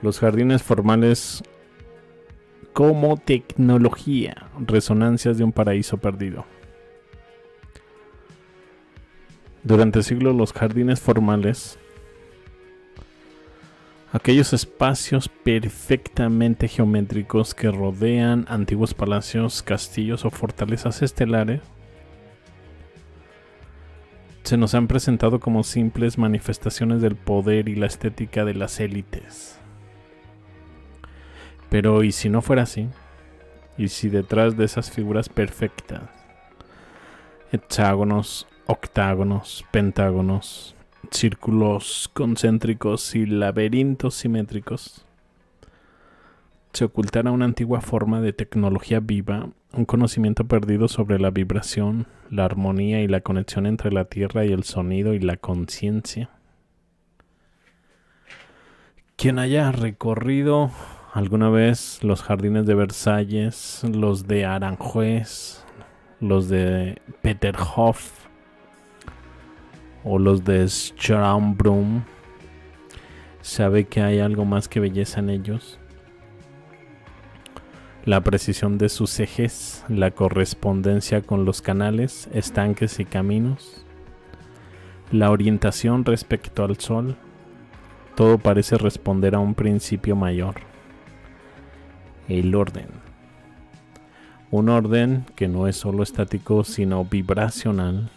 Los jardines formales como tecnología, resonancias de un paraíso perdido. Durante siglos los jardines formales, aquellos espacios perfectamente geométricos que rodean antiguos palacios, castillos o fortalezas estelares, se nos han presentado como simples manifestaciones del poder y la estética de las élites. Pero ¿y si no fuera así? ¿Y si detrás de esas figuras perfectas, hexágonos, octágonos, pentágonos, círculos concéntricos y laberintos simétricos, se ocultara una antigua forma de tecnología viva, un conocimiento perdido sobre la vibración, la armonía y la conexión entre la tierra y el sonido y la conciencia? Quien haya recorrido alguna vez los jardines de Versalles, los de Aranjuez, los de Peterhof o los de Schönbrunn, sabe que hay algo más que belleza en ellos. La precisión de sus ejes, la correspondencia con los canales, estanques y caminos, la orientación respecto al sol, todo parece responder a un principio mayor: el orden. Un orden que no es solo estático, sino vibracional.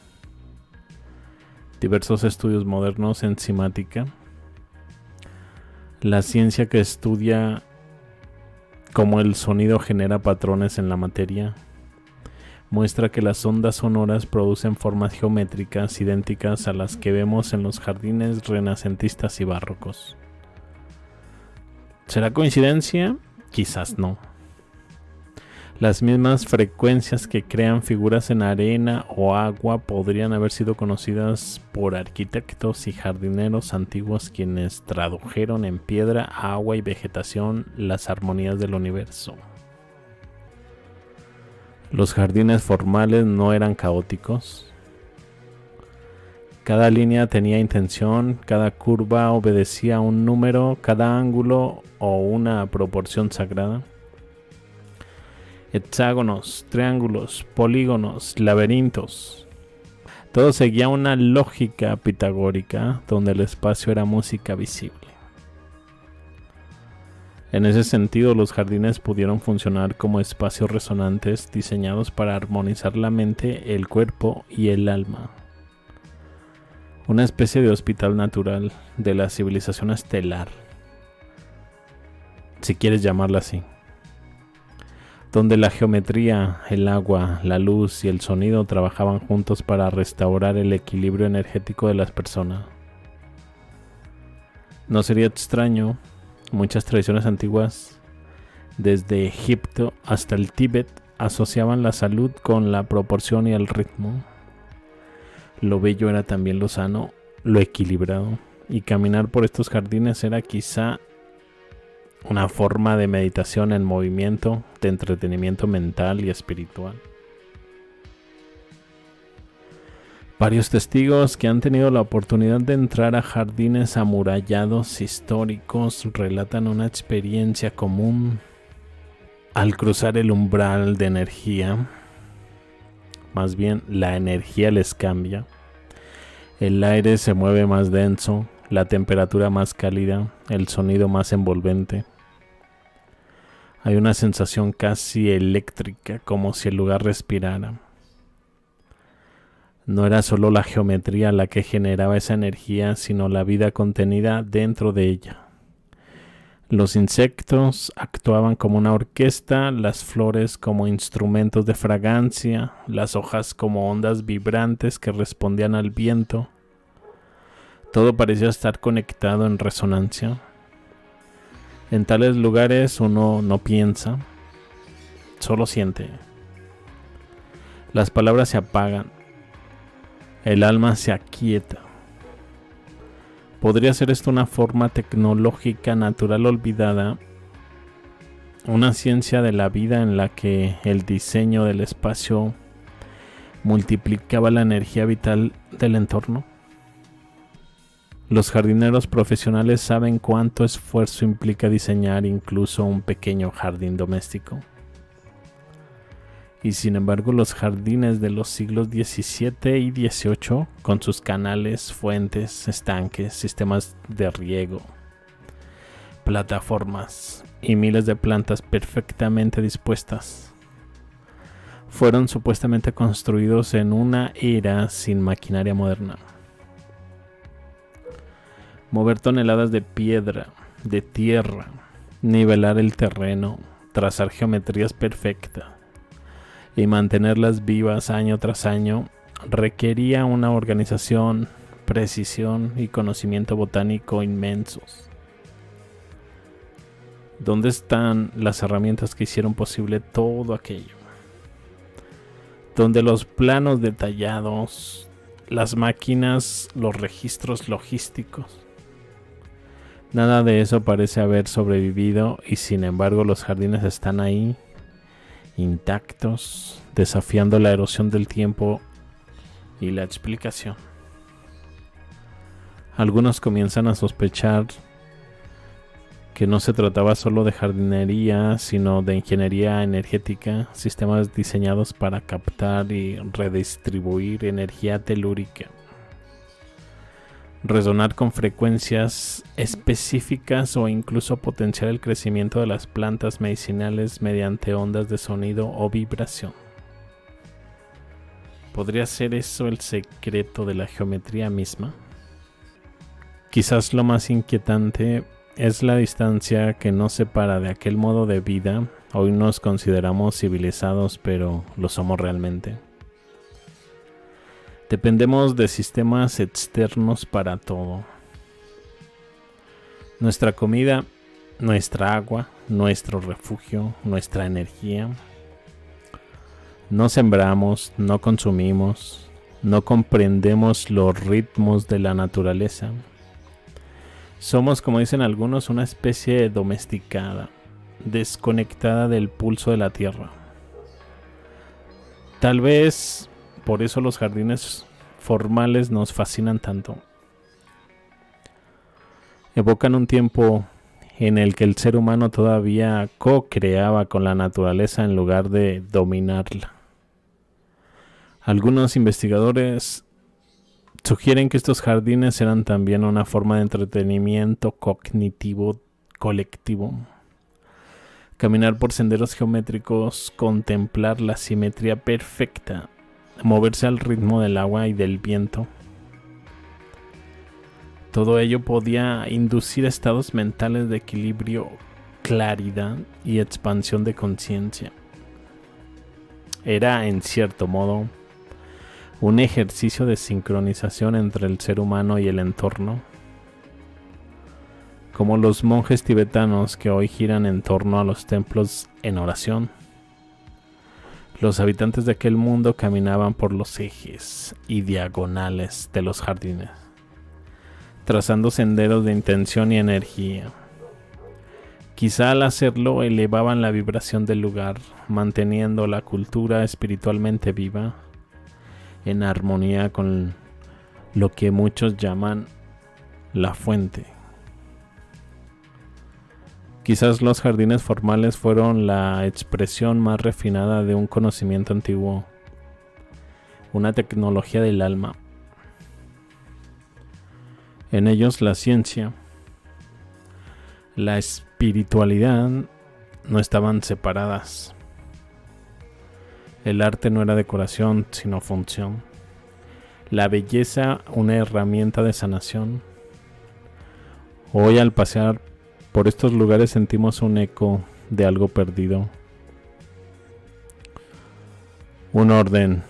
Diversos estudios modernos en cimática, la ciencia que estudia cómo el sonido genera patrones en la materia, muestra que las ondas sonoras producen formas geométricas idénticas a las que vemos en los jardines renacentistas y barrocos. ¿Será coincidencia? Quizás no. Las mismas frecuencias que crean figuras en arena o agua podrían haber sido conocidas por arquitectos y jardineros antiguos, quienes tradujeron en piedra, agua y vegetación las armonías del universo. Los jardines formales no eran caóticos. Cada línea tenía intención, cada curva obedecía a un número, cada ángulo o una proporción sagrada. Hexágonos, triángulos, polígonos, laberintos. Todo seguía una lógica pitagórica donde el espacio era música visible. En ese sentido, los jardines pudieron funcionar como espacios resonantes diseñados para armonizar la mente, el cuerpo y el alma. Una especie de hospital natural de la civilización estelar, si quieres llamarla así, donde la geometría, el agua, la luz y el sonido trabajaban juntos para restaurar el equilibrio energético de las personas. No sería extraño, muchas tradiciones antiguas, desde Egipto hasta el Tíbet, asociaban la salud con la proporción y el ritmo. Lo bello era también lo sano, lo equilibrado, y caminar por estos jardines era quizá una forma de meditación en movimiento, de entretenimiento mental y espiritual. Varios testigos que han tenido la oportunidad de entrar a jardines amurallados históricos relatan una experiencia común al cruzar el umbral de energía. Más bien, la energía les cambia. El aire se mueve más denso, la temperatura más cálida, el sonido más envolvente. Hay una sensación casi eléctrica, como si el lugar respirara. No era solo la geometría la que generaba esa energía, sino la vida contenida dentro de ella. Los insectos actuaban como una orquesta, las flores como instrumentos de fragancia, las hojas como ondas vibrantes que respondían al viento. Todo parecía estar conectado en resonancia. En tales lugares uno no piensa, solo siente. Las palabras se apagan, el alma se aquieta. ¿Podría ser esto una forma tecnológica natural olvidada? Una ciencia de la vida en la que el diseño del espacio multiplicaba la energía vital del entorno. Los jardineros profesionales saben cuánto esfuerzo implica diseñar incluso un pequeño jardín doméstico. Y sin embargo, los jardines de los siglos XVII y XVIII, con sus canales, fuentes, estanques, sistemas de riego, plataformas y miles de plantas perfectamente dispuestas, fueron supuestamente construidos en una era sin maquinaria moderna. Mover toneladas de piedra, de tierra, nivelar el terreno, trazar geometrías perfectas y mantenerlas vivas año tras año requería una organización, precisión y conocimiento botánico inmensos. ¿Dónde están las herramientas que hicieron posible todo aquello? Donde los planos detallados, las máquinas, los registros logísticos. Nada de eso parece haber sobrevivido y sin embargo los jardines están ahí, intactos, desafiando la erosión del tiempo y la explicación. Algunos comienzan a sospechar que no se trataba solo de jardinería, sino de ingeniería energética, sistemas diseñados para captar y redistribuir energía telúrica, resonar con frecuencias específicas o incluso potenciar el crecimiento de las plantas medicinales mediante ondas de sonido o vibración. ¿Podría ser eso el secreto de la geometría misma? Quizás lo más inquietante es la distancia que nos separa de aquel modo de vida. Hoy nos consideramos civilizados, pero ¿lo somos realmente? Dependemos de sistemas externos para todo. Nuestra comida, nuestra agua, nuestro refugio, nuestra energía. No sembramos, no consumimos, no comprendemos los ritmos de la naturaleza. Somos, como dicen algunos, una especie domesticada, desconectada del pulso de la tierra. Tal vez por eso los jardines formales nos fascinan tanto. Evocan un tiempo en el que el ser humano todavía co-creaba con la naturaleza en lugar de dominarla. Algunos investigadores sugieren que estos jardines eran también una forma de entretenimiento cognitivo colectivo. Caminar por senderos geométricos, contemplar la simetría perfecta, moverse al ritmo del agua y del viento. Todo ello podía inducir estados mentales de equilibrio, claridad y expansión de conciencia. Era, en cierto modo, un ejercicio de sincronización entre el ser humano y el entorno, como los monjes tibetanos que hoy giran en torno a los templos en oración. Los habitantes de aquel mundo caminaban por los ejes y diagonales de los jardines, trazando senderos de intención y energía. Quizá al hacerlo elevaban la vibración del lugar, manteniendo la cultura espiritualmente viva, en armonía con lo que muchos llaman la fuente. Quizás los jardines formales fueron la expresión más refinada de un conocimiento antiguo, una tecnología del alma. En ellos la ciencia, la espiritualidad no estaban separadas. El arte no era decoración, sino función. La belleza, una herramienta de sanación. Hoy al pasear por estos lugares sentimos un eco de algo perdido. Un orden,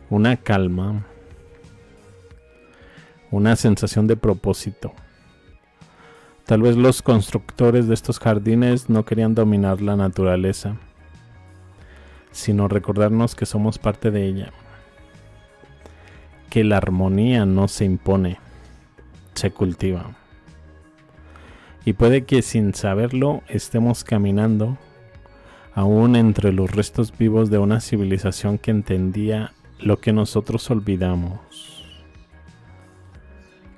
una calma, una sensación de propósito. Tal vez los constructores de estos jardines no querían dominar la naturaleza, sino recordarnos que somos parte de ella, que la armonía no se impone, se cultiva. Y puede que sin saberlo estemos caminando aún entre los restos vivos de una civilización que entendía lo que nosotros olvidamos.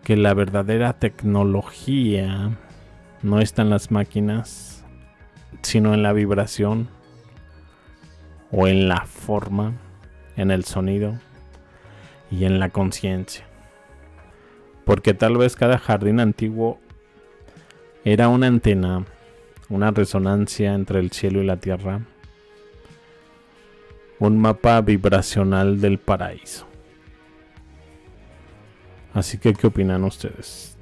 que la verdadera tecnología no está en las máquinas, sino en la vibración o en la forma, en el sonido y en la conciencia. Porque tal vez cada jardín antiguo era una antena, una resonancia entre el cielo y la tierra, un mapa vibracional del paraíso. Así que, ¿qué opinan ustedes?